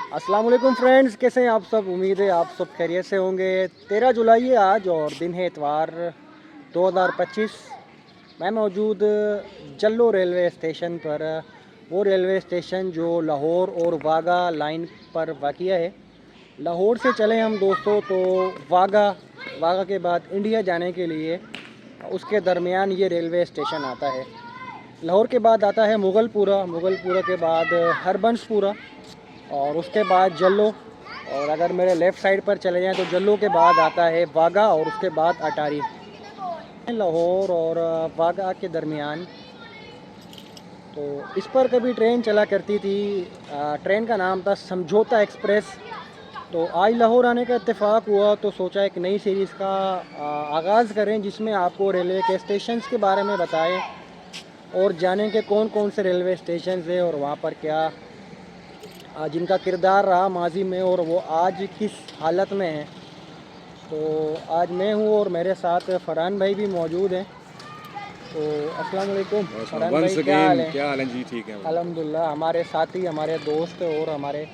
अस्सलाम वालेकुम फ्रेंड्स, कैसे हैं आप सब। उम्मीद है आप सब खैरियत से होंगे। 13 जुलाई है आज और दिन है इतवार 2025। मैं मौजूद जल्लो रेलवे स्टेशन पर। वो रेलवे स्टेशन जो लाहौर और वाघा लाइन पर वाक़िया है। लाहौर से चले हम दोस्तों तो वाघा के बाद इंडिया जाने के लिए उसके दरमियान ये रेलवे स्टेशन आता है। लाहौर के बाद आता है मुगलपुरा के बाद हरबंसपुरा और उसके बाद जल्लो। और अगर मेरे लेफ़्ट साइड पर चले जाएं तो जल्लो के बाद आता है वाघा और उसके बाद अटारी। लाहौर और वाघा के दरमियान तो इस पर कभी ट्रेन चला करती थी। ट्रेन का नाम था समझौता एक्सप्रेस। तो आज लाहौर आने का इत्तेफाक हुआ तो सोचा एक नई सीरीज़ का आगाज़ करें जिसमें आपको रेलवे के स्टेशंस के बारे में बताएं और जानें कि कौन कौन से रेलवे स्टेशन है और वहाँ पर क्या जिनका किरदार रहा माजी में और वो आज किस हालत में है। तो आज मैं हूँ और मेरे साथ फरहान भाई भी मौजूद हैं। तो अस्सलाम वालेकुम फरहान भाई, क्या हाल है? क्या हाल है जी? ठीक है अल्हम्दुलिल्लाह। हमारे साथी, हमारे दोस्त और हमारे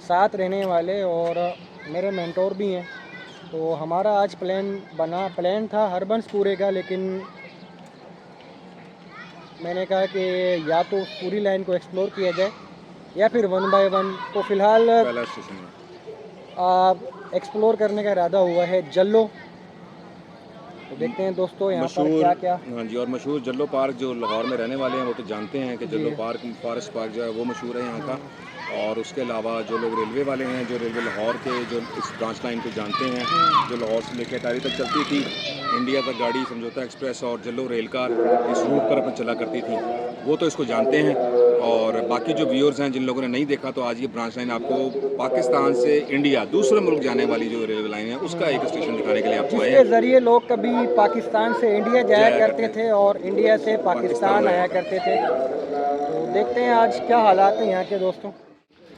साथ रहने वाले और मेरे मेंटोर भी हैं। तो हमारा आज प्लान था हरबंसपुरे का, लेकिन मैंने कहा कि या तो पूरी लाइन को एक्सप्लोर किया जाए या फिर वन बाय वन। तो फ़िलहाल पहला स्टेशन है। एक्सप्लोर करने का इरादा हुआ है जल्लो। तो देखते हैं दोस्तों यहाँ पर मशहूर, क्या क्या। हाँ जी, और मशहूर जल्लो पार्क जो लाहौर में रहने वाले हैं वो तो जानते हैं कि जी। जल्लो पार्क, फॉरेस्ट पार्क जो है वो मशहूर है यहाँ का। और उसके अलावा जो लोग रेलवे वाले हैं, जो रेलवे लाहौर के जो इस ब्रांच लाइन को जानते हैं, जो लाहौर से लेकर अटारी तक चलती थी इंडिया तक गाड़ी, समझौता एक्सप्रेस और जल्लो रेल कार इस रूट पर अपन चला करती थी, वो तो इसको जानते हैं। और बाकी जो व्यूअर्स हैं, जिन लोगों ने नहीं देखा, तो आज ये ब्रांच लाइन आपको पाकिस्तान से इंडिया, दूसरे मुल्क जाने वाली जो रेलवे लाइन है उसका एक स्टेशन दिखाने के लिए आपको आए जिसके हैं। ज़रिए लोग कभी पाकिस्तान से इंडिया जाया करते थे और इंडिया से पाकिस्तान आया करते थे। तो देखते हैं आज क्या हालात हैं यहाँ के दोस्तों।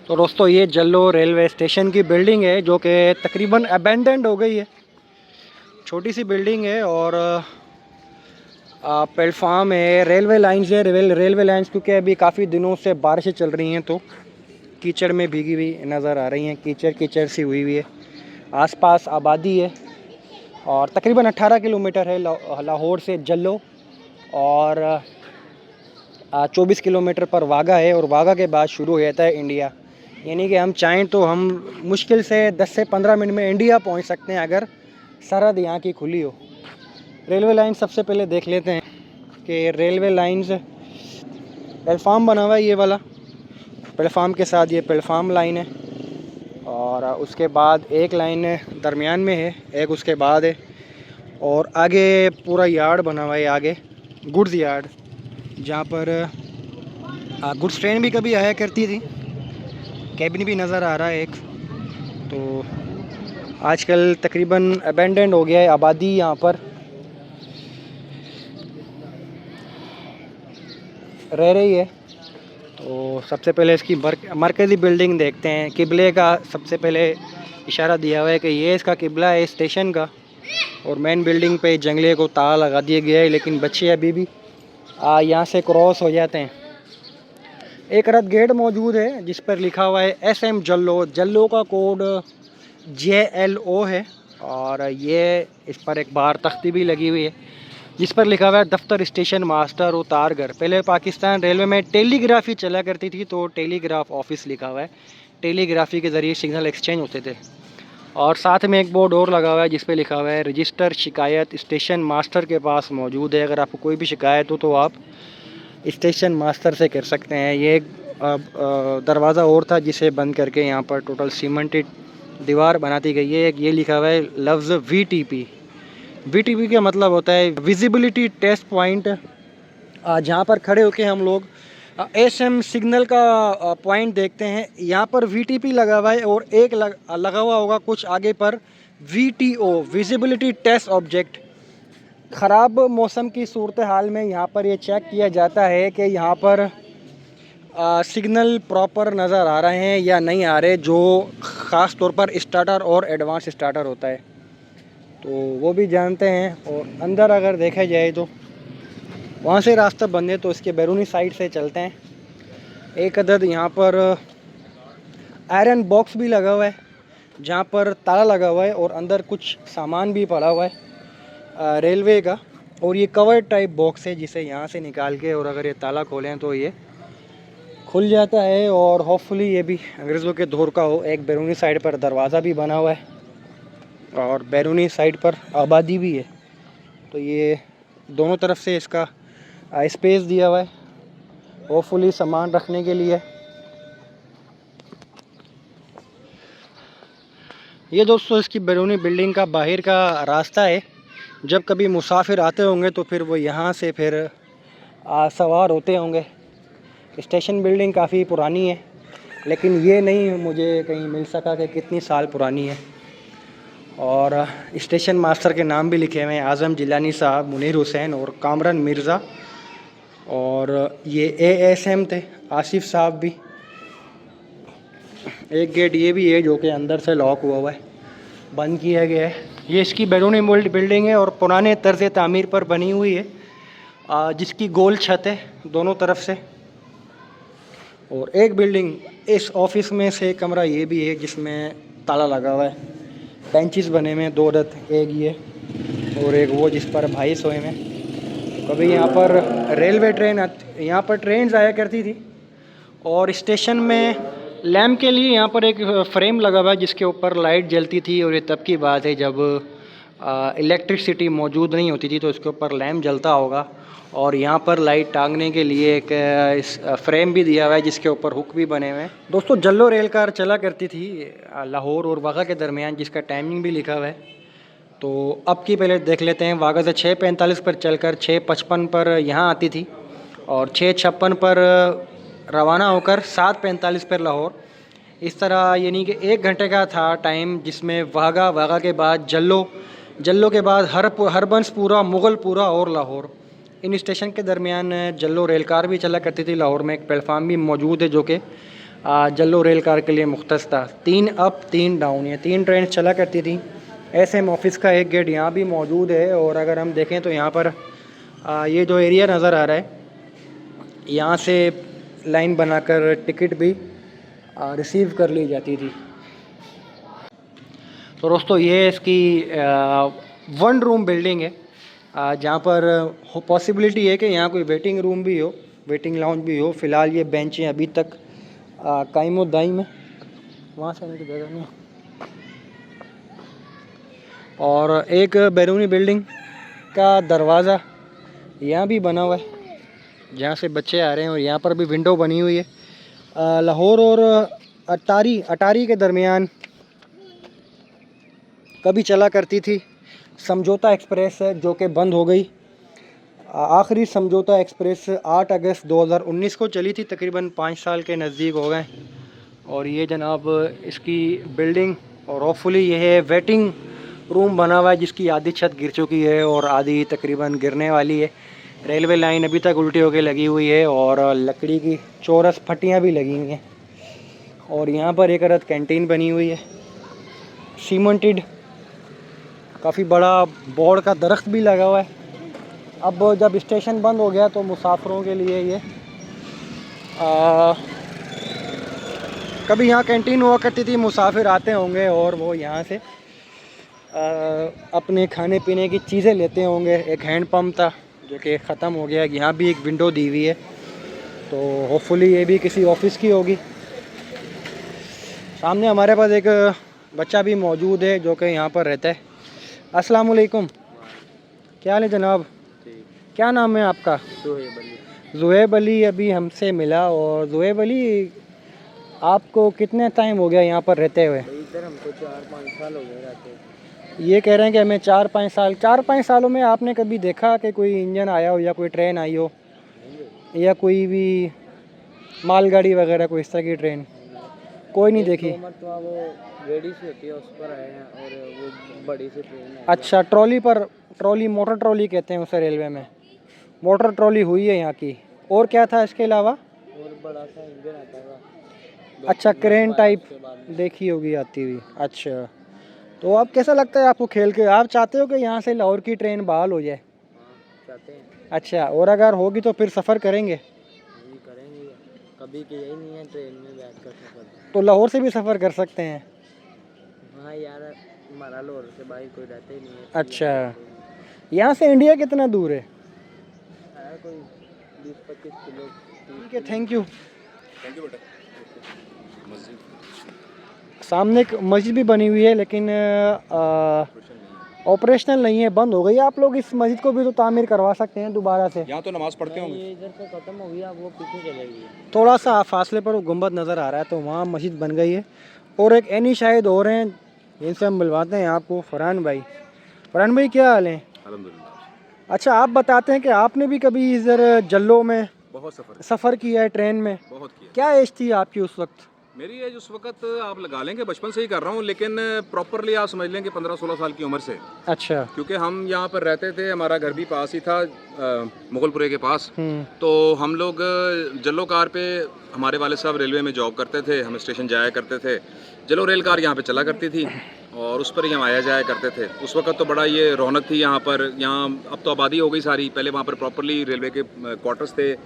तो दोस्तों ये जल्लो रेलवे स्टेशन की बिल्डिंग है जो कि तकरीबन अबेंडेंड हो गई है। छोटी सी बिल्डिंग है और प्लेटफार्म है। रेलवे लाइन्स है, रेलवे लाइन्स क्योंकि अभी काफ़ी दिनों से बारिशें चल रही हैं तो कीचड़ में भीगी हुई नज़र आ रही हैं। कीचड़ सी हुई है। आसपास आबादी है और तकरीबन 18 किलोमीटर है लाहौर से जल्लो और 24 किलोमीटर पर वाघा है और वाघा के बाद शुरू हो जाता है इंडिया। यानी कि हम चाहें तो हम मुश्किल से 10 से 15 मिनट में इंडिया पहुंच सकते हैं अगर सरहद यहाँ की खुली हो। रेलवे लाइन सबसे पहले देख लेते हैं कि रेलवे लाइंस प्लेटफार्म बना हुआ है। ये वाला प्लेटफार्म के साथ ये प्लेटफार्म लाइन है और उसके बाद एक लाइन दरमियान में है, एक उसके बाद है और आगे पूरा यार्ड बना हुआ है। आगे गुड्स यार्ड जहाँ पर गुड्स ट्रेन भी कभी आया करती थी। कैबिन भी नज़र आ रहा है एक। तो आजकल तकरीबन अबेंडेंड हो गया है, आबादी यहाँ पर रह रही है। तो सबसे पहले इसकी मरकज़ी बिल्डिंग देखते हैं। किबले का सबसे पहले इशारा दिया हुआ है कि ये इसका किबला है स्टेशन का और मेन बिल्डिंग पे जंगले को ताला लगा दिया गया है, लेकिन बच्चे अभी भी यहाँ से क्रॉस हो जाते हैं। एक रद्द गेट मौजूद है जिस पर लिखा हुआ है SM जल्लो का कोड JLO है और ये इस पर एक बार तख्ती भी लगी हुई है जिस पर लिखा हुआ है दफ्तर स्टेशन मास्टर उतारगर। पहले पाकिस्तान रेलवे में टेलीग्राफी चला करती थी तो टेलीग्राफ ऑफिस लिखा हुआ है। टेलीग्राफी के ज़रिए सिग्नल एक्सचेंज होते थे। और साथ में एक बोर्ड और लगा हुआ है जिस पे लिखा हुआ है रजिस्टर शिकायत स्टेशन मास्टर के पास मौजूद है। अगर आपको कोई भी शिकायत हो तो आप स्टेशन मास्टर से कर सकते हैं। ये एक दरवाज़ा और था जिसे बंद करके यहाँ पर टोटल सीमेंटेड दीवार बना दी गई है। ये लिखा हुआ है लफ्ज़ VTP का मतलब होता है विजिबिलिटी टेस्ट पॉइंट। जहाँ पर खड़े होकर हम लोग SM सिग्नल का पॉइंट देखते हैं। यहाँ पर VTP लगा हुआ है और एक लगा हुआ होगा कुछ आगे पर VTO विजिबिलिटी टेस्ट ऑब्जेक्ट। ख़राब मौसम की सूरत हाल में यहाँ पर ये चेक किया जाता है कि यहाँ पर सिग्नल प्रॉपर नज़र आ रहे हैं या नहीं आ रहे, जो ख़ास तौर पर स्टार्टर और एडवांस स्टार्टर होता है तो वो भी जानते हैं। और अंदर अगर देखा जाए तो वहाँ से रास्ता बंद है तो इसके बैरूनी साइड से चलते हैं। एक अदद यहाँ पर आयरन बॉक्स भी लगा हुआ है जहाँ पर ताला लगा हुआ है और अंदर कुछ सामान भी पड़ा हुआ है रेलवे का। और ये कवर टाइप बॉक्स है जिसे यहाँ से निकाल के और अगर ये ताला खोलें तो ये खुल जाता है। और होपफुली ये भी अंग्रेज़ों के दौर का हो। एक बैरूनी साइड पर दरवाज़ा भी बना हुआ है और बैरूनी साइड पर आबादी भी है। तो ये दोनों तरफ से इसका स्पेस दिया हुआ है, होपफुली सामान रखने के लिए। ये दोस्तों इसकी बैरूनी बिल्डिंग का बाहर का रास्ता है। जब कभी मुसाफिर आते होंगे तो फिर वो यहाँ से फिर सवार होते होंगे। स्टेशन बिल्डिंग काफ़ी पुरानी है, लेकिन ये नहीं मुझे कहीं मिल सका कि कितनी साल पुरानी है। और स्टेशन मास्टर के नाम भी लिखे हुए हैं, आज़म जिलानी साहब, मुनीर हुसैन और कामरान मिर्ज़ा। और ये ASM थे, आसिफ साहब भी। एक गेट ये भी है जो कि अंदर से लॉक हुआ है, बंद किया गया है। ये इसकी बैरूनी बिल्डिंग है और पुराने तर्ज़ तामीर पर बनी हुई है, जिसकी गोल छत है दोनों तरफ से। और एक बिल्डिंग इस ऑफिस में से कमरा ये भी है जिसमें ताला लगा हुआ है। बेंचेस बने हुए हैं, 2 रथ, एक ये और एक वो जिस पर भाई सोए में। कभी यहाँ पर रेलवे ट्रेन यहाँ पर ट्रेन आया करती थी। और स्टेशन में लैम्प के लिए यहाँ पर एक फ्रेम लगा हुआ है जिसके ऊपर लाइट जलती थी। और ये तब की बात है जब इलेक्ट्रिसिटी मौजूद नहीं होती थी, तो इसके ऊपर लैम्प जलता होगा। और यहाँ पर लाइट टांगने के लिए एक फ्रेम भी दिया हुआ है जिसके ऊपर हुक भी बने हुए हैं। दोस्तों जल्लो रेल कार चला करती थी लाहौर और वाघा के दरमियान, जिसका टाइमिंग भी लिखा हुआ है। तो अब की पहले देख लेते हैं। वाघा से 6:45 पर चलकर 6:55 पर यहाँ आती थी और 6:56 पर रवाना होकर 7:45 पर लाहौर। इस तरह यानी कि 1 घंटे का था टाइम, जिसमें वाघा के बाद जल्लो के बाद हरबंसपुरा, मुगलपुरा और लाहौर। इन स्टेशन के दरमियान जल्लो रेल कार भी चला करती थी। लाहौर में एक प्लेटफार्म भी मौजूद है जो कि जल्लो रेल कार के लिए मुख्तस था। 3 अप 3 डाउन, ये 3 ट्रेन चला करती थी। SM ऑफिस का एक गेट यहाँ भी मौजूद है। और अगर हम देखें तो यहाँ पर ये जो एरिया नज़र आ रहा है, यहाँ से लाइन बनाकर टिकट भी रिसीव कर ली जाती थी। तो दोस्तों ये इसकी 1 रूम बिल्डिंग है, जहाँ पर पॉसिबिलिटी है कि यहाँ कोई वेटिंग रूम भी हो, वेटिंग लाउंज भी हो। फ़िलहाल ये बेंचें अभी तक कायमो दाइम है, वहाँ से आने की जगह नहीं। और एक बैरूनी बिल्डिंग का दरवाज़ा यहाँ भी बना हुआ है जहाँ से बच्चे आ रहे हैं। और यहाँ पर भी विंडो बनी हुई है। लाहौर और अटारी के दरमियान कभी चला करती थी समझौता एक्सप्रेस, जो कि बंद हो गई। आखिरी समझौता एक्सप्रेस 8 अगस्त 2019 को चली थी, तकरीबन 5 साल के नज़दीक हो गए। और ये जनाब इसकी बिल्डिंग, और होपफुली ये है वेटिंग रूम बना हुआ है जिसकी आधी छत गिर चुकी है और आधी तकरीबन गिरने वाली है। रेलवे लाइन अभी तक उल्टी होकर लगी हुई है और लकड़ी की चौरस फटियाँ भी लगी हुई हैं। और यहाँ पर एक अरद कैंटीन बनी हुई है, सीमेंटेड। काफ़ी बड़ा बोर्ड का दरख्त भी लगा हुआ है। अब जब स्टेशन बंद हो गया तो मुसाफिरों के लिए ये कभी यहाँ कैंटीन हुआ करती थी, मुसाफिर आते होंगे और वो यहाँ से अपने खाने पीने की चीज़ें लेते होंगे। एक हैंड पंप था जो कि ख़त्म हो गया। यहाँ भी एक विंडो दी हुई है, तो होपफुली ये भी किसी ऑफिस की होगी। सामने हमारे पास एक बच्चा भी मौजूद है जो कि यहाँ पर रहता है। अस्सलाम वालेकुम, क्या हाल है जनाब? क्या नाम है आपका? ज़ुहैब अली अभी हमसे मिला। और ज़ुहैब अली, आपको कितने टाइम हो गया यहाँ पर रहते हुए? इधर हमको 4-5 साल हो गए रहते हैं। ये कह रहे हैं कि हमें 4-5 सालों में आपने कभी देखा कि कोई इंजन आया हो या कोई ट्रेन आई हो या कोई भी मालगाड़ी वगैरह, कोई इस तरह की ट्रेन कोई नहीं देखी? मतलब वो गाड़ी से होती है उस पर आए हैं, और वो बड़ी सी ट्रेन है। अच्छा, ट्रॉली पर, ट्रॉली, मोटर ट्रॉली कहते हैं उसे रेलवे में। मोटर ट्रॉली हुई है यहाँ की। और क्या था इसके अलावा? और बड़ा सा इंजन आता था। अच्छा, क्रेन टाइप देखी होगी आती हुई। अच्छा, तो अब कैसा लगता है आपको खेल के? आप चाहते हो कि यहाँ से लाहौर की ट्रेन बहाल हो जाए? हाँ, चाहते हैं। अच्छा, और अगर होगी तो फिर सफ़र करेंगे? करेंगे, कभी किया ही नहीं है ट्रेन में बैठ कर सफ़र। तो लाहौर से भी सफ़र कर सकते हैं? हाँ यार, हमारा लाहौर से भाई कोई रहता ही नहीं है। अच्छा, यहाँ से इंडिया कितना दूर है? है कोई 20-25 किलो। ठीक है, थैंक यू। थैंक यू बेटा। मस्जिद सामने एक मस्जिद भी बनी हुई है, लेकिन ऑपरेशनल नहीं है, बंद हो गई है। आप लोग इस मस्जिद को भी तो तामीर करवा सकते हैं दोबारा से। यहाँ तो नमाज़ पढ़ते होंगे। ये इधर से ख़त्म हो गया, वो पीछे चले गई। थोड़ा सा फासले पर वो गुंबद नज़र आ रहा है, तो वहाँ मस्जिद बन गई है। और एक एनी शायद हो रहे हैं, इनसे हम मिलवाते हैं आपको। फरहान भाई, फरहान भाई क्या हाल है? अल्हम्दुलिल्लाह। अच्छा, आप बताते हैं कि आपने भी कभी इधर जल्लो में बहुत सफ़र किया है ट्रेन में? बहुत किया। क्या एज थी आपकी उस वक्त? मेरी एज उस वक्त आप लगा लेंगे बचपन से ही कर रहा हूँ, लेकिन प्रॉपरली आप समझ लेंगे 15-16 साल की उम्र से। अच्छा। क्योंकि हम यहाँ पर रहते थे, हमारा घर भी पास ही था, मुगलपुरे के पास। तो हम लोग जल्लो कार पे, हमारे वाले साहब रेलवे में जॉब करते थे, हम स्टेशन जाया करते थे। जल्लो रेल कार यहाँ पे चला करती थी और उस पर ही हम आया जाया करते थे। उस वक्त तो बड़ा ये रौनक थी यहाँ पर। यहाँ अब तो आबादी हो गई सारी, पहले वहाँ पर प्रॉपरली रेलवे के क्वार्टर्स थे।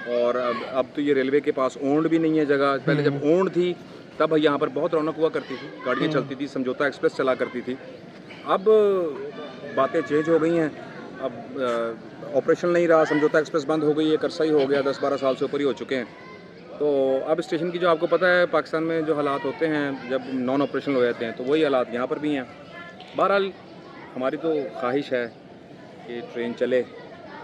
और अब तो ये रेलवे के पास ओन्ड भी नहीं है जगह। पहले जब ओन्ड थी तब यहाँ पर बहुत रौनक हुआ करती थी, गाड़ियाँ चलती थी, समझौता एक्सप्रेस चला करती थी। अब बातें चेंज हो गई हैं। अब ऑपरेशन नहीं रहा, समझौता एक्सप्रेस बंद हो गई है, करसा ही हो गया, 10-12 साल से ऊपर ही हो चुके हैं। तो अब स्टेशन की जो आपको पता है पाकिस्तान में जो हालात होते हैं जब नॉन ऑपरेशनल हो जाते हैं, तो वही हालात यहाँ पर भी हैं। बहरहाल हमारी तो ख्वाहिश है कि ट्रेन चले,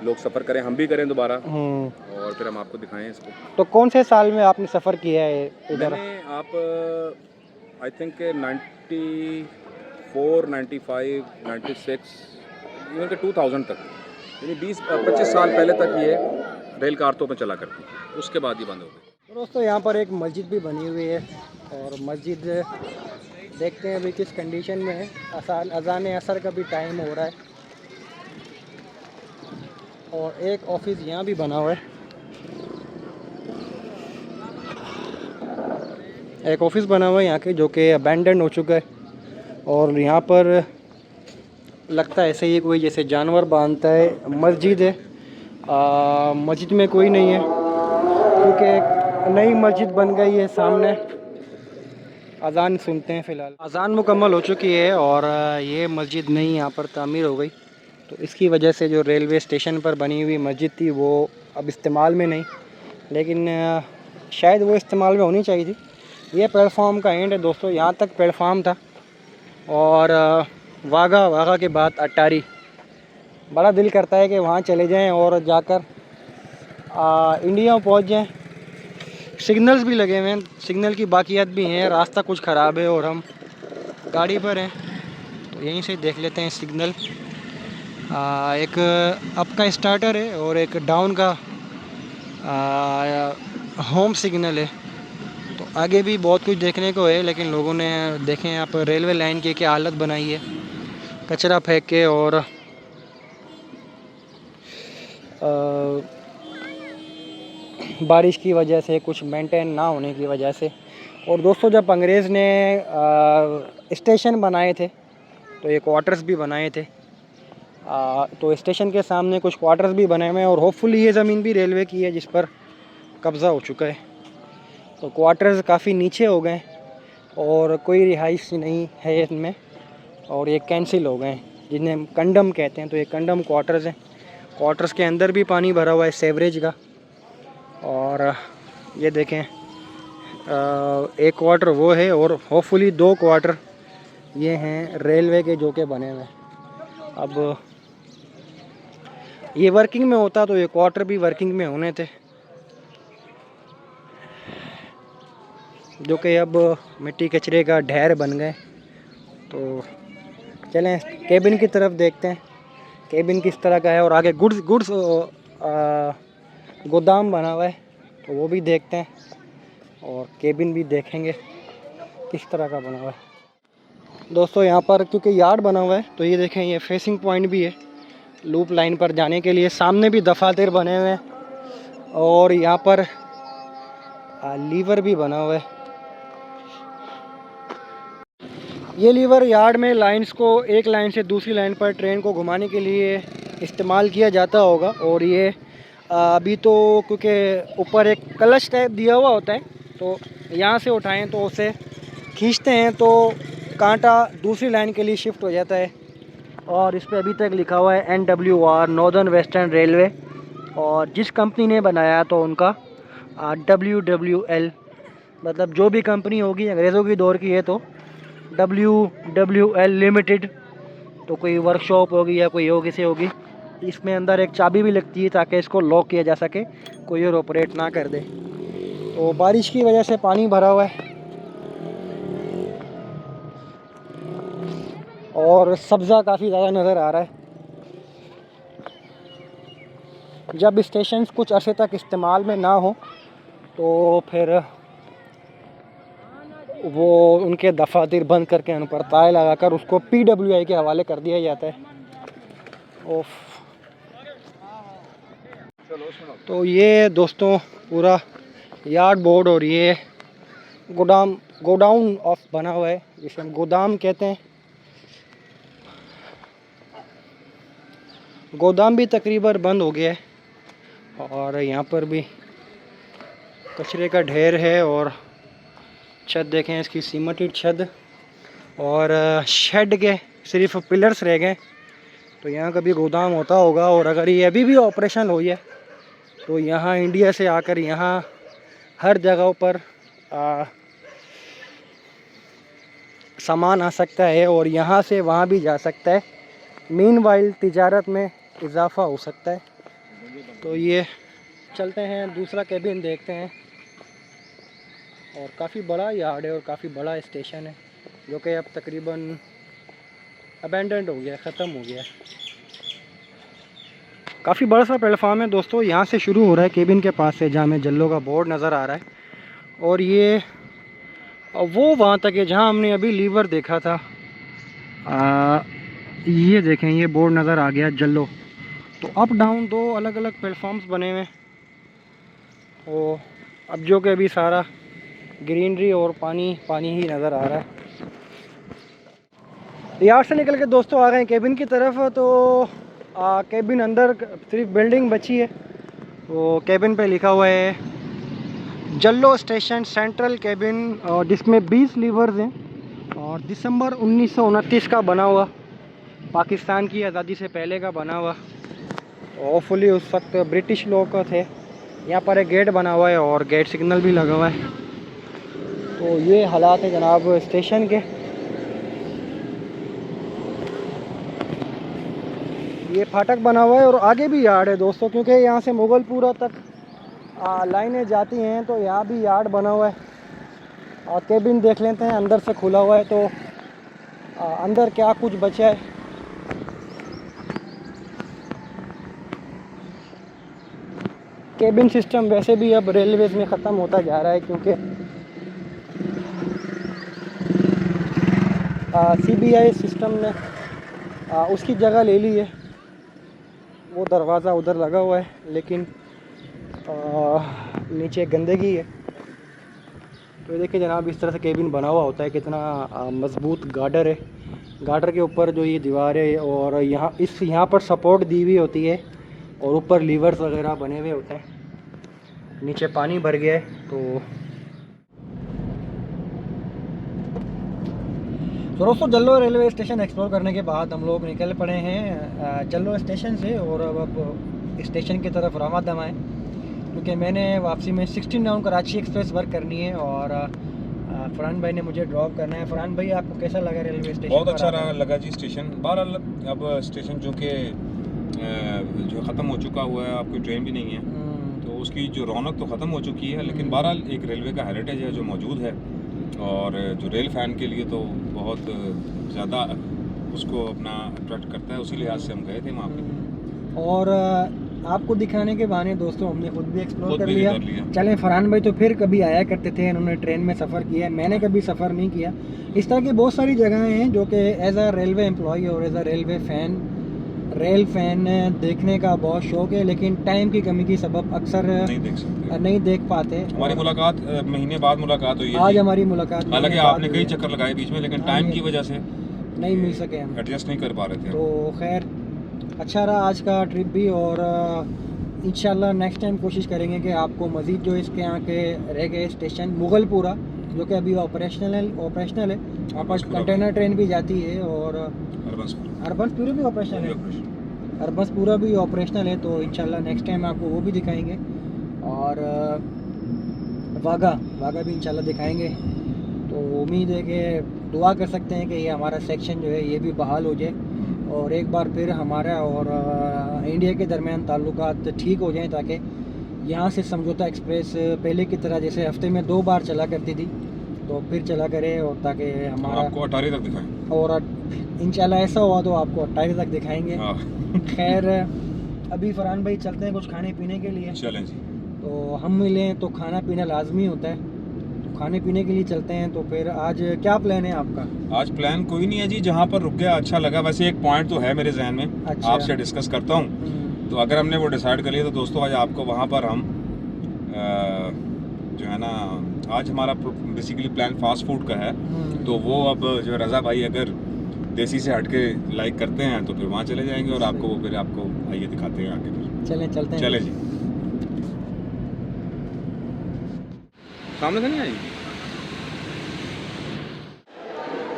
लोग सफ़र करें, हम भी करें दोबारा, और फिर हम आपको दिखाएं इसको। तो कौन से साल में आपने सफ़र किया है इधर? मैंने आप आई थिंक 94, 95, 96, इवन के 2000 तक, यानी 20-25 साल पहले तक ये रेल कार तो में चला करती थी, उसके बाद ही बंद हो गई। दोस्तों, यहाँ पर एक मस्जिद भी बनी हुई है, और मस्जिद देखते हैं अभी किस कंडीशन में है। अज़ान असर का भी टाइम हो रहा है, और एक ऑफिस यहाँ भी बना हुआ है। एक ऑफिस बना हुआ है यहाँ के, जो कि अबैंडन हो चुका है। और यहाँ पर लगता है ऐसे ही कोई जैसे जानवर बांधता है। मस्जिद है, मस्जिद में कोई नहीं है क्योंकि नई मस्जिद बन गई है सामने। अज़ान सुनते हैं फ़िलहाल। अज़ान मुकम्मल हो चुकी है और ये मस्जिद नई यहाँ पर तामीर हो गई, तो इसकी वजह से जो रेलवे स्टेशन पर बनी हुई मस्जिद थी वो अब इस्तेमाल में नहीं, लेकिन शायद वो इस्तेमाल में होनी चाहिए थी। ये प्लेटफॉर्म का एंड है दोस्तों, यहाँ तक प्लेटफॉर्म था। और वाघा के बाद अटारी, बड़ा दिल करता है कि वहाँ चले जाएं और जाकर इंडिया में पहुँच जाएं। सिग्नल्स भी लगे हुए हैं, सिग्नल की बाकियात भी हैं, रास्ता कुछ ख़राब है और हम गाड़ी पर हैं, तो यहीं से देख लेते हैं सिग्नल। एक अप का स्टार्टर है और एक डाउन का होम सिग्नल है। तो आगे भी बहुत कुछ देखने को है, लेकिन लोगों ने देखें यहाँ पर रेलवे लाइन की क्या हालत बनाई है, कचरा फेंक के और बारिश की वजह से, कुछ मेंटेन ना होने की वजह से। और दोस्तों, जब अंग्रेज़ ने स्टेशन बनाए थे तो ये क्वार्टर्स भी बनाए थे। तो स्टेशन के सामने कुछ क्वार्टर्स भी बने हुए हैं, और होपफुली ये ज़मीन भी रेलवे की है जिस पर कब्ज़ा हो चुका है। तो क्वार्टर्स काफ़ी नीचे हो गए और कोई रिहाइश नहीं है इनमें, और ये कैंसिल हो गए, जिन्हें कंडम कहते हैं। तो ये कंडम क्वार्टर्स हैं। क्वार्टर्स के अंदर भी पानी भरा हुआ है सेवरेज का। और ये देखें, एक क्वार्टर वो है और होपफुली 2 क्वार्टर ये हैं रेलवे के जो के बने हुए हैं। अब ये वर्किंग में होता तो ये क्वार्टर भी वर्किंग में होने थे, जो कि अब मिट्टी कचरे का ढेर बन गए। तो चलें केबिन की तरफ देखते हैं, केबिन किस तरह का है। और आगे गुड्स गोदाम बना हुआ है, तो वो भी देखते हैं, और केबिन भी देखेंगे किस तरह का बना हुआ है। दोस्तों, यहाँ पर क्योंकि यार्ड बना हुआ है, तो ये देखें, ये फेसिंग पॉइंट भी है लूप लाइन पर जाने के लिए। सामने भी दफातर बने हुए हैं, और यहाँ पर लीवर भी बना हुआ है। ये लीवर यार्ड में लाइंस को एक लाइन से दूसरी लाइन पर ट्रेन को घुमाने के लिए इस्तेमाल किया जाता होगा। और ये अभी तो क्योंकि ऊपर एक कलश टाइप दिया हुआ होता है, तो यहाँ से उठाएं तो उसे खींचते हैं तो कांटा दूसरी लाइन के लिए शिफ्ट हो जाता है। और इस पर अभी तक लिखा हुआ है NWR, नॉर्दर्न वेस्टर्न रेलवे, और जिस कंपनी ने बनाया तो उनका WWL, मतलब जो भी कंपनी होगी अंग्रेज़ों की दौर की है तो WWL लिमिटेड, तो कोई वर्कशॉप होगी या कोई होगी से होगी। इसमें अंदर एक चाबी भी लगती है ताकि इसको लॉक किया जा सके, कोई और ऑपरेट ना कर दे। तो बारिश की वजह से पानी भरा हुआ है और सब्ज़ा काफ़ी ज़्यादा नज़र आ रहा है। जब स्टेशन कुछ अरसे तक इस्तेमाल में ना हो तो फिर वो उनके दफातर बंद करके उन पर ताले लगाकर उसको PWI के हवाले कर दिया जाता है। ओफ। तो ये दोस्तों पूरा यार्ड बोर्ड और ये गोडाउन ऑफ बना हुआ है, जिसे हम गोदाम कहते हैं। गोदाम भी तकरीबन बंद हो गया है और यहाँ पर भी कचरे का ढेर है। और छत देखें, इसकी सीमेंटेड छत, और शेड के सिर्फ पिलर्स रह गए। तो यहाँ कभी गोदाम होता होगा, और अगर ये अभी भी ऑपरेशन हुई है तो यहाँ इंडिया से आकर यहाँ हर जगह पर सामान आ सकता है और यहाँ से वहाँ भी जा सकता है। मीनवाइल तिजारत में इजाफा हो सकता है। तो ये चलते हैं, दूसरा केबिन देखते हैं। और काफ़ी बड़ा यार्ड है और काफ़ी बड़ा स्टेशन है, जो कि अब तकरीबन अबेंडेंड हो गया, ख़त्म हो गया। काफ़ी बड़ा सा प्लेटफार्म है दोस्तों। यहाँ से शुरू हो रहा है केबिन के पास से, जहाँ हमें जल्लो का बोर्ड नज़र आ रहा है, और ये वो वहाँ तक है जहाँ हमने अभी लीवर देखा था। ये देखें, ये बोर्ड नज़र आ गया जल्लो। तो अप डाउन दो अलग अलग प्लेटफॉर्म्स बने हुए, और अब जो कि अभी सारा ग्रीनरी और पानी पानी ही नज़र आ रहा है। यार्ड से निकल के दोस्तों आ गए केबिन की तरफ। तो केबिन अंदर सिर्फ बिल्डिंग बची है। तो केबिन पे लिखा हुआ है जल्लो स्टेशन सेंट्रल केबिन, और जिसमें 20 लीवर्स हैं, और दिसंबर 1929 का बना हुआ, पाकिस्तान की आज़ादी से पहले का बना हुआ। होपफुली उस वक्त ब्रिटिश लोग थे। यहाँ पर एक गेट बना हुआ है और गेट सिग्नल भी लगा हुआ है। तो ये हालात है जनाब स्टेशन के। ये फाटक बना हुआ है और आगे भी यार्ड है दोस्तों, क्योंकि यहाँ से मुगलपुरा तक लाइनें जाती हैं, तो यहाँ भी यार्ड बना हुआ है। और केबिन देख लेते हैं, अंदर से खुला हुआ है, तो अंदर क्या कुछ बचा है। केबिन सिस्टम वैसे भी अब रेलवेज़ में ख़त्म होता जा रहा है, क्योंकि CBI सिस्टम ने उसकी जगह ले ली है। वो दरवाज़ा उधर लगा हुआ है, लेकिन नीचे गंदगी है। तो देखिए जनाब, इस तरह से केबिन बना हुआ होता है, कितना मज़बूत गार्डर है। गार्डर के ऊपर जो ये दीवार है, और यहाँ पर सपोर्ट दी हुई होती है, और ऊपर लीवर्स वगैरह बने हुए होते हैं। नीचे पानी भर गया है। तो दोस्तों जल्लो रेलवे स्टेशन एक्सप्लोर करने के बाद हम लोग निकल पड़े हैं जल्लो स्टेशन से, और अब स्टेशन की तरफ रवाना दम आए, क्योंकि मैंने वापसी में 16 डाउन कराची एक्सप्रेस वर्क करनी है, और फरहान भाई ने मुझे ड्रॉप करना है। फरहान भाई, आपको कैसा लगा रेलवे स्टेशन? बहुत अच्छा लगा जी स्टेशन। बहरहाल अब स्टेशन जो ख़त्म हो चुका हुआ है, आपकी ट्रेन भी नहीं है, तो उसकी जो रौनक तो ख़त्म हो चुकी है, लेकिन बहरहाल एक रेलवे का हेरिटेज है जो मौजूद है, और जो रेल फ़ैन के लिए तो बहुत ज़्यादा उसको अपना अट्रैक्ट करता है। उसी लिहाज से हम गए थे वहाँ पे, और आपको दिखाने के बहाने दोस्तों हमने खुद भी एक्सप्लोर कर लिया। चलें, फरहान भाई तो फिर कभी आया करते थे, इन्होंने ट्रेन में सफ़र किया, मैंने कभी सफ़र नहीं किया। इस तरह की बहुत सारी जगहें हैं जो कि एज आ रेलवे एम्प्लॉई और एज आ रेलवे रेल फ़ैन देखने का बहुत शौक़ है, लेकिन टाइम की कमी की सबब अक्सर नहीं देख पाते। हमारी मुलाकात महीने बाद मुलाकात हुई है आज हमारी मुलाकात, हालांकि आपने कई चक्कर लगाए बीच में, लेकिन टाइम की वजह से नहीं मिल सके, हम एडजस्ट नहीं कर पा रहे थे। तो खैर अच्छा रहा आज का ट्रिप भी। और इंशाल्लाह नेक्स्ट टाइम कोशिश करेंगे कि आपको मज़ीद जो इसके यहाँ के रह गए स्टेशन मुगलपुरा जो कि अभी ऑपरेशनल है वहाँ पर कंटेनर ट्रेन भी जाती है और अरबंसपुरा भी ऑपरेशनल है, अरबंसपुरा भी ऑपरेशनल है। तो इंशाल्लाह नेक्स्ट टाइम आपको वो भी दिखाएंगे और वाघा भी इंशाल्लाह दिखाएंगे। तो उम्मीद है कि दुआ कर सकते हैं कि ये हमारा सेक्शन जो है ये भी बहाल हो जाए और एक बार फिर हमारा और इंडिया के दरमियान ताल्लुकात ठीक हो जाएं, ताकि यहाँ से समझौता एक्सप्रेस पहले की तरह जैसे हफ्ते में 2 बार चला करती थी तो फिर चला करे और ताकि हमारा आपको अटारी तक दिखाएं और इंशाल्लाह ऐसा हुआ तो आपको 28 तक दिखाएंगे। खैर अभी फरहान भाई चलते हैं कुछ खाने पीने के लिए। चलें जी। तो हम मिलें तो खाना पीना लाजमी होता है, तो खाने पीने के लिए चलते हैं। तो फिर आज क्या प्लान है आपका? आज प्लान कोई नहीं है जी, जहाँ पर रुक गया अच्छा लगा। वैसे एक पॉइंट तो है मेरे जहन में, अच्छा। आपसे डिस्कस करता हूँ। तो अगर हमने वो डिसाइड कर लिया तो दोस्तों आज आपको वहाँ पर हम जो है ना, आज हमारा बेसिकली प्लान फास्ट फूड का है। तो वो अब जो रज़ा भाई अगर देसी से हट के लाइक करते हैं तो फिर वहाँ चले जाएंगे और आपको फिर आपको आइए दिखाते हैं आगे। फिर चलते हैं। चले जी। सामने से नहीं आई।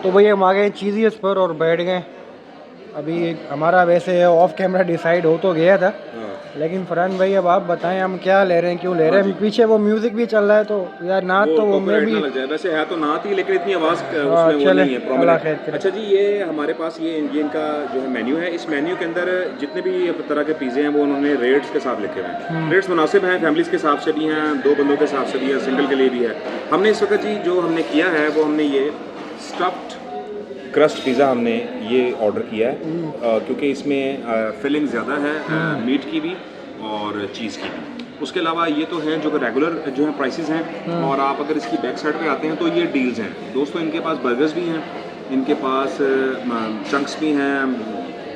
तो भैया हम आ गए चीज़ीएस पर और बैठ गए। अभी हमारा वैसे ऑफ कैमरा डिसाइड हो तो गया था, लेकिन फरहान भाई अब आप बताएं हम क्या ले रहे हैं, क्यों ले रहे हैं? पीछे वो म्यूजिक भी चल रहा है तो यार नात तो वो में भी लग जाए। वैसे है तो नात ही, लेकिन इतनी आवाज़ उसमें वो चले, नहीं है अल्लाह खैर करे। अच्छा जी, ये हमारे पास ये इनका जो है मेन्यू है। इस मेन्यू के अंदर जितने भी तरह के पिज़्ज़े हैं वो उन्होंने रेट्स के साथ लिखे हुए हैं। रेट्स मुनासिब हैं, फैमिलीज़ के हिसाब से भी हैं, 2 बंदों के हिसाब से भी है, सिंगल के लिए भी है। हमने इस वक्त जी जो हमने किया है वो हमने ये स्टफ्ड क्रस्ट पिज़्ज़ा हमने ये ऑर्डर किया है क्योंकि इसमें फिलिंग ज़्यादा है, मीट की भी और चीज़ की भी। उसके अलावा ये तो हैं जो कि रेगुलर जो है प्राइसेस हैं। और आप अगर इसकी बैक साइड पे आते हैं तो ये डील्स हैं दोस्तों। इनके पास बर्गर्स भी हैं, इनके पास चंक्स भी हैं,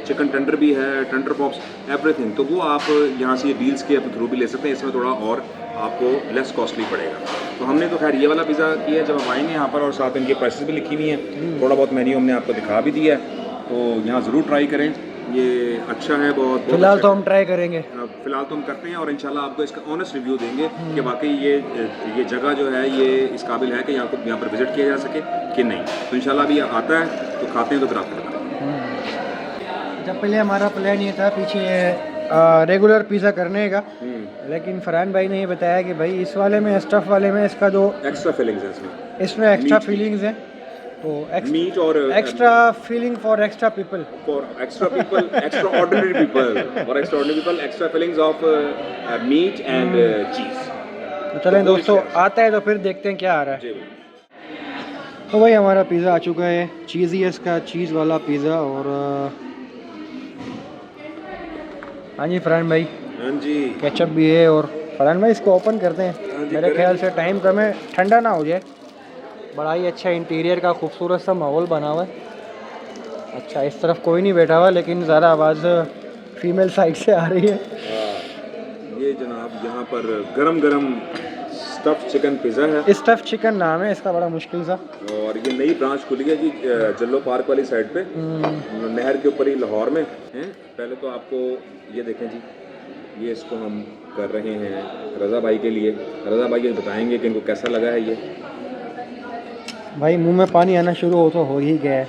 चिकन टेंडर भी है, टेंडर पॉप्स, एवरीथिंग। तो वो आप यहाँ से ये डील्स के थ्रू भी ले सकते हैं। इसमें थोड़ा और आपको लेस कॉस्टली पड़ेगा। तो हमने तो खैर ये वाला पिज़्ज़ा किया है। जब आप आएंगे यहाँ पर और साथ इनकी प्राइसेस भी लिखी हुई हैं, थोड़ा बहुत मेन्यू हमने आपको दिखा भी दिया है, तो यहाँ ज़रूर ट्राई करें। ये अच्छा है बहुत। फिलहाल तो हम ट्राई करेंगे, फिलहाल तो हम करते हैं और इंशाल्लाह आपको इसका ऑनेस्ट रिव्यू देंगे कि वाकई ये जगह जो है ये इस काबिल है कि यहाँ पर विज़िट किया जा सके कि नहीं। तो इंशाल्लाह अभी आता है तो खाते हैं तो फिर आपको बताएं। जब पहले हमारा प्लान ये था पीछे रेगुलर पिज़्ज़ा करने का, लेकिन फरहान भाई ने ये बताया कि भाई इस वाले में स्टफ़ वाले में इसका जो एक्स्ट्रा फीलिंग्स है इसमें एक्स्ट्रा फीलिंग्स हैं, तो मीट और extra feeling for extra people, extra ordinary people, extra feelings of meat and cheese. तो चलें दोस्तों, आता है तो फिर देखते हैं क्या आ रहा है। तो भाई हमारा पिज़्ज़ा आ चुका है, चीज़ीएस का चीज़ वाला पिज़्ज़ा। और हाँ जी फरहान भाई, हाँ जी, केचप भी है। और फरहान भाई इसको ओपन करते हैं, मेरे ख्याल से टाइम कम है, ठंडा ना हो जाए। बड़ा ही अच्छा इंटीरियर का खूबसूरत सा माहौल बना हुआ है। अच्छा इस तरफ कोई नहीं बैठा हुआ, लेकिन ज़्यादा आवाज़ फीमेल साइड से आ रही है। ये जनाब यहाँ पर गरम गरम स्टफ़ चिकन पिज़्ज़ा है। स्टफ़ चिकन नाम है इसका, बड़ा मुश्किल सा। और ये नई ब्रांच खुली है जी जल्लो पार्क वाली साइड पे, नहर के ऊपर ही लाहौर में है। पहले तो आपको ये देखें जी, ये इसको हम कर रहे हैं रज़ा भाई के लिए। रज़ा भाई ये बताएंगे कि इनको कैसा लगा है ये। भाई मुंह में पानी आना शुरू हो तो हो ही गया है।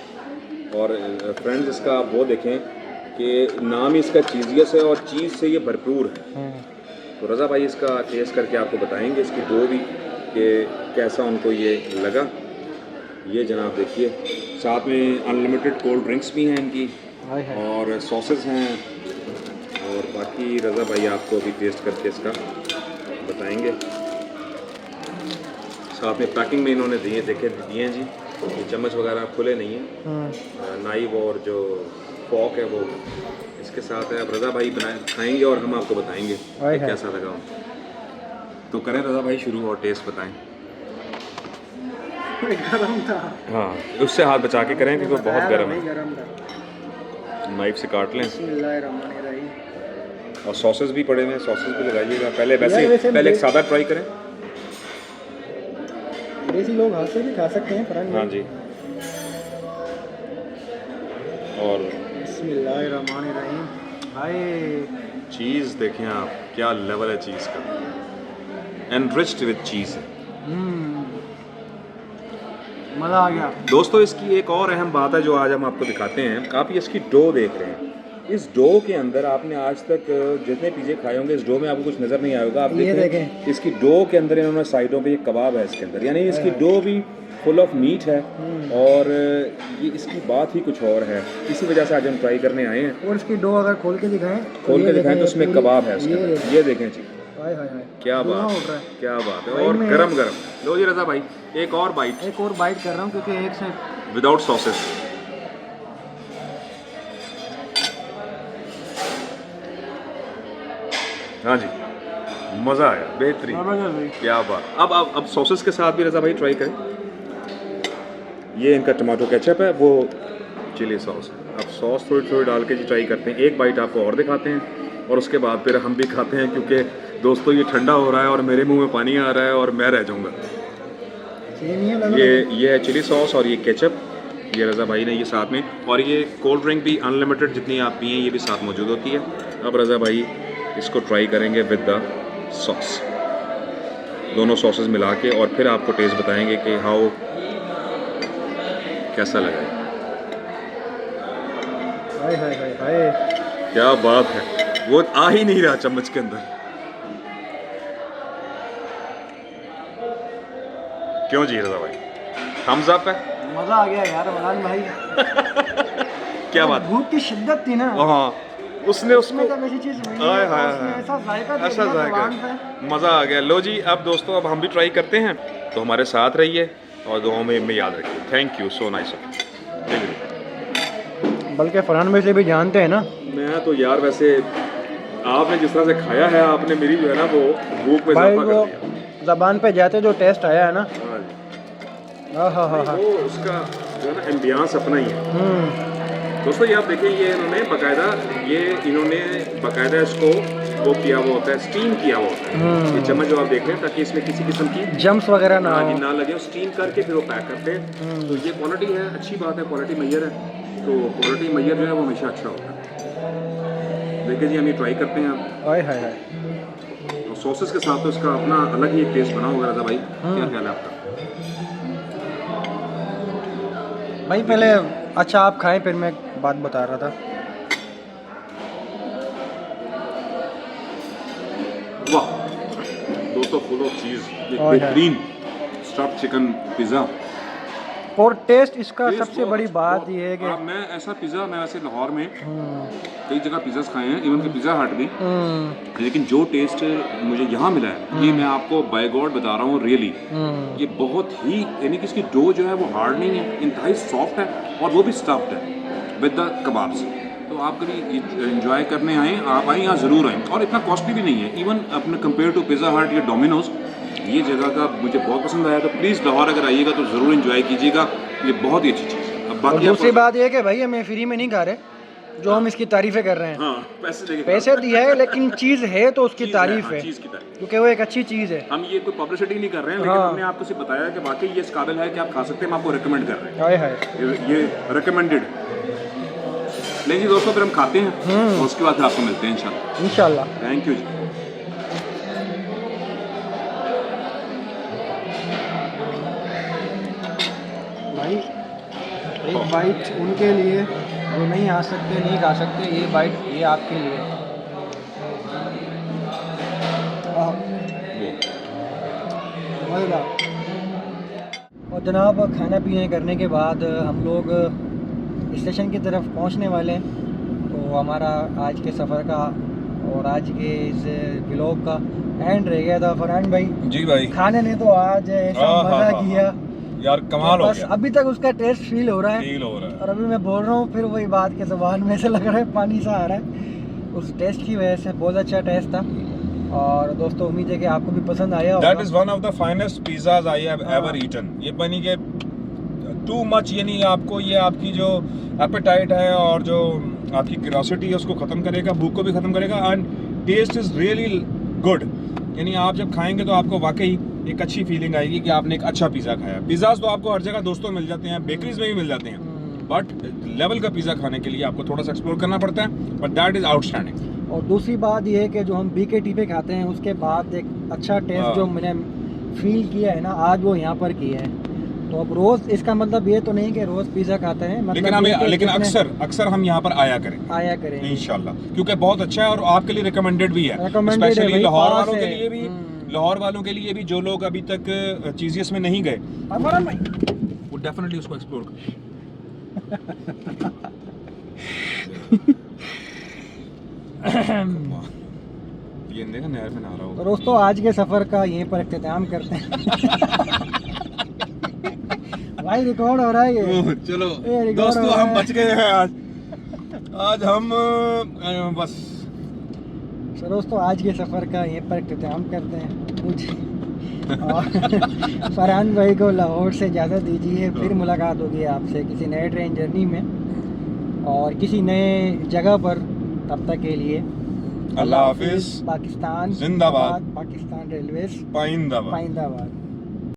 और फ्रेंड्स इसका वो देखें कि नाम ही इसका चीज़ियस है और चीज़ से ये भरपूर है। तो रज़ा भाई इसका टेस्ट करके आपको बताएंगे इसकी दो भी कि कैसा उनको ये लगा। ये जनाब देखिए, साथ में अनलिमिटेड कोल्ड ड्रिंक्स भी हैं इनकी और सॉसेस हैं। और बाकी रज़ा भाई आपको अभी टेस्ट करके इसका बताएंगे। साथ में पैकिंग में इन्होंने दिए हैं जी, ये चम्मच वगैरह खुले नहीं हैं, नाइफ और जो फॉक है वो इसके साथ है। अब रज़ा भाई खाएंगे और हम आपको बताएंगे कि कैसा लगा। तो करें रज़ा भाई शुरू और टेस्ट बताएं। गरम था। हाँ, उससे हाथ बचा के करें क्योंकि बहुत गर्म है। नाइफ से काट लें। और सॉसेस भी पड़े हुए हैं, सॉसेस भी लगाइएगा। पहले एक सादा ट्राई करें। देसी लोग हाथ से भी खा सकते हैं फरहान। हाँ जी। और बिस्मिल्लाहिर्रहमानिर्रहीम। भाई चीज़ देखें आप, क्या लेवल है चीज़ का, एनरिच्ड विद चीज़ है। मज़ा आ गया। दोस्तों इसकी एक और अहम बात है जो आज हम आपको दिखाते हैं। आप ये इसकी डो देख रहे हैं, इस डो के अंदर आपने आज तक जितने पिज़्ज़े खाए होंगे इस डो में आपको कुछ नज़र नहीं आएगा। आप ये देखें इसकी डो के अंदर इन्होंने साइडों पे ये कबाब है इसके अंदर, यानी इसकी डो भी फुल ऑफ मीट है और ये इसकी बात ही कुछ और है। इसी वजह से आज हम ट्राई करने आए हैं। और इसकी डो अगर खोल के दिखाएं तो उसमें कबाब है उसके अंदर, ये देखें जी। हाय हाय हाय, क्या धुआं बात उड़ रहा है। क्या बात है, भाई और मैं- गरम गरम। लो जी रज़ा भाई एक और बाइट एक और बाइट कर रहा हूँ क्योंकि एक से विदाउट सॉसेस। हाँ जी मज़ा आया, बेहतरीन, क्या बात। अब सॉसेस के साथ भी रज़ा भाई ट्राई करें। ये इनका टमाटो केचप है, वो चिली सॉस है। अब सॉस थोड़ी थोड़ी डाल के जी ट्राई करते हैं। एक बाइट आपको और दिखाते हैं और उसके बाद फिर हम भी खाते हैं, क्योंकि दोस्तों ये ठंडा हो रहा है और मेरे मुंह में पानी आ रहा है और मैं रह जाऊंगा। ये है चिली सॉस और ये केचप, ये रज़ा भाई ने ये साथ में, और ये कोल्ड ड्रिंक भी अनलिमिटेड जितनी आप पिएँ ये भी साथ मौजूद होती है। अब रज़ा भाई इसको ट्राई करेंगे विद द सॉस, दोनों सॉसेस मिला के, और फिर आपको टेस्ट बताएंगे कि हाउ कैसा लगा। हाय हाय हाय हाय, क्या बात है, वो आ ही नहीं रहा चम्मच के अंदर। क्यों जी रज़ा भाई, थम्स अप है। मज़ा आ गया यार फरहान भाई। क्या बात, भूख की शिद्दत थी ना, हाँ उसने उसको जब ऐसी चीज़ मिली हाय है, हाय तो उसने हाय, ऐसा जायका दे ऐसा दिया जायका, ज़ुबान पे। मज़ा आ गया। लो जी अब दोस्तों अब हम भी ट्राई करते हैं, तो हमारे साथ रहिए और दुआओं में याद रखिए। Thank you so nice. बल्कि फरहान भाई से भी जानते हैं ना। मैं तो यार वैसे आपने जिस तरह से खाया है, आपने मेरी जो है ना वो भूख में भाई इजाफा वो कर दिया। ज़बान पे जाते जो टेस्ट आया है ना, हाँ जी, हाँ हाँ हाँ। वो उसका जो है ना एम्बियंस अपना ही है। दोस्तों ये आप देखें, ये इन्होंने बाकायदा इसको वो किया हुआ होता है, स्टीम किया हुआ होता है। ये चम्मच जो आप देख रहे हैं, ताकि इसमें किसी किस्म की जम्स वगैरह ना हो। ना लगे, स्टीम करके फिर वो पैक करते हैं। तो ये क्वालिटी है, अच्छी बात है, क्वालिटी मैयर है। तो क्वालिटी मैयर जो है वो हमेशा अच्छा होता है। देखिए जी हम ये ट्राई करते हैं। हाय हाय हाय, और सॉसेस के साथ तो इसका अपना अलग ही टेस्ट बना होगा। रज़ा भाई क्या ख्याल है आपका? भाई पहले अच्छा आप खाएं, फिर मैं बात बता रहा था। वाह दोस्तों, फुल ऑफ चीज़, एक और है। बेहतरीन स्टफ्ड चिकन पिज़्ज़ा। और टेस्ट इसका टेस्ट सबसे बहुत बड़ी अच्छा, बात बहुत- ये है कि मैं ऐसा पिज़्ज़ा, मैं वैसे लाहौर में कई जगह पिज़्ज़ास खाए हैं, इवन के पिज़्ज़ा हट भी, लेकिन जो टेस्ट मुझे यहाँ मिला है, ये मैं आपको बाय गॉड बता रहा हूँ, रियली ये बहुत ही, यानी कि इसकी डो जो है वो हार्ड नहीं है, इंतहाई सॉफ्ट है, और वो भी स्टफ्ड है विद द कबाब्स। तो आप कभी इंजॉय करने आएँ, आप आएँ यहाँ ज़रूर आएँ, और इतना कॉस्टली भी नहीं है। इवन अपने कंपेयर टू पिज़्ज़ा हट या डोमिनोज, ये जगह का मुझे बहुत पसंद आया। तो प्लीज़ लाहौर अगर आइएगा तो ज़रूर इंजॉय कीजिएगा, ये बहुत ही अच्छी चीज़ है। अब और बाकी दूसरी आपको- बात ये है कि भाई हमें फ्री में नहीं खा रहे, जो हम इसकी तारीफ़ें कर रहे हैं। हाँ पैसे देके पैसे दिया है, लेकिन चीज़ है तो उसकी तारीफ़ है, चीज़ की तारीफ। क्योंकि वो एक अच्छी चीज़ है। हम ये कोई पब्लिसिटी नहीं कर रहे हैं, लेकिन हाँ। हमने आपको सिर्फ बताया कि वाकई ये इस काबिल है कि आप खा सकते हैं। हम आपको रिकमेंड कर रहे हाय हाय, हैं, ये रिकमेंडेड। नहीं जी दोस्तों, फिर हम खाते हैं और उसके बाद फिर आपको मिलते हैं इंशाल्लाह। इंशाल्लाह। थैंक यू जी। भाई एक बाइट उनके लिए जो नहीं आ सकते, नहीं खा सकते, ये बाइट ये आपके लिए। मज़ेदार। और जनाब खाना पीने करने के बाद हम लोग स्टेशन की तरफ पहुंचने वाले हैं। तो हमारा आज के सफ़र का और आज के इस व्लॉग का एंड रह गया था। फरहान भाई जी भाई, खाने ने तो आज ऐसा मज़ा किया यार कमाल बस अभी तक उसका टेस्ट फील हो रहा है। फील हो रहा है। और अभी मैं बोल रहा हूँ, फिर वही बात के ज़बान में से लग रहा है पानी सा आ रहा है उस टेस्ट की वजह से। बहुत अच्छा टेस्ट था, और दोस्तों उम्मीद है कि आपको भी पसंद आया होगा। That is one of the finest pizzas I have ever eaten. ये बनी के टू मच, यानी आपको ये आपकी जो एपेटाइट है और जो आपकी क्यूरियोसिटी है उसको ख़त्म करेगा, भूख को भी ख़त्म करेगा, and test is really good. यानी आप जब खाएंगे तो आपको वाकई एक अच्छी फीलिंग आएगी कि आपने एक अच्छा पिज़्ज़ा खाया। पिज़्ज़ाज तो आपको हर जगह दोस्तों मिल जाते हैं, बेकरीज में भी मिल जाते हैं, बट लेवल का पिज़्ज़ा खाने के लिए आपको थोड़ा सा एक्सप्लोर करना पड़ता है, बट दैट इज़ आउटस्टैंडिंग। और दूसरी बात ये है कि जो हम BKT पे खाते हैं उसके बाद एक अच्छा टेस्ट हाँ। जो मैंने फील किया है ना आज वो यहाँ पर किया है। तो अब रोज़ इसका मतलब ये तो नहीं कि रोज़ पिज़्ज़ा खाते हैं, मतलब लेकिन हम ये कि लेकिन जितने अक्सर हम यहाँ पर आया करें आया करें इंशाल्लाह, क्योंकि बहुत अच्छा है और आपके लिए रिकमेंडेड भी है, Recommended है स्पेशली भाई, लाहौर पास वालों के है। लिए भी, लाहौर वालों के लिए भी जो लोग अभी तक चीजियस में नहीं गए फरहान भाई वो डेफिनेटली उसको एक्सप्लोर करें। ये देखा नहर में नहा रहा तो होगा। दोस्तों आज के सफ़र का यहीं पर इख्तिताम करते हैं। भाई रिकॉर्ड हो रहा है ये। ओह, चलो ये रिकॉर्ड दोस्तों हो रहा हम है। बच गए हैं आज हम बस तो दोस्तों आज के सफ़र का यहीं पर इख्तिताम करते हैं। मुझे और फरहान भाई को लाहौर से इजाज़त दीजिए, फिर मुलाकात होगी आपसे किसी नए ट्रेन जर्नी में और किसी नए जगह पर। तब तक के लिए अल्लाह हाफिज, पाकिस्तान जिंदाबाद, पाकिस्तान रेलवेज पाइंदाबाद। पाइंदाबाद।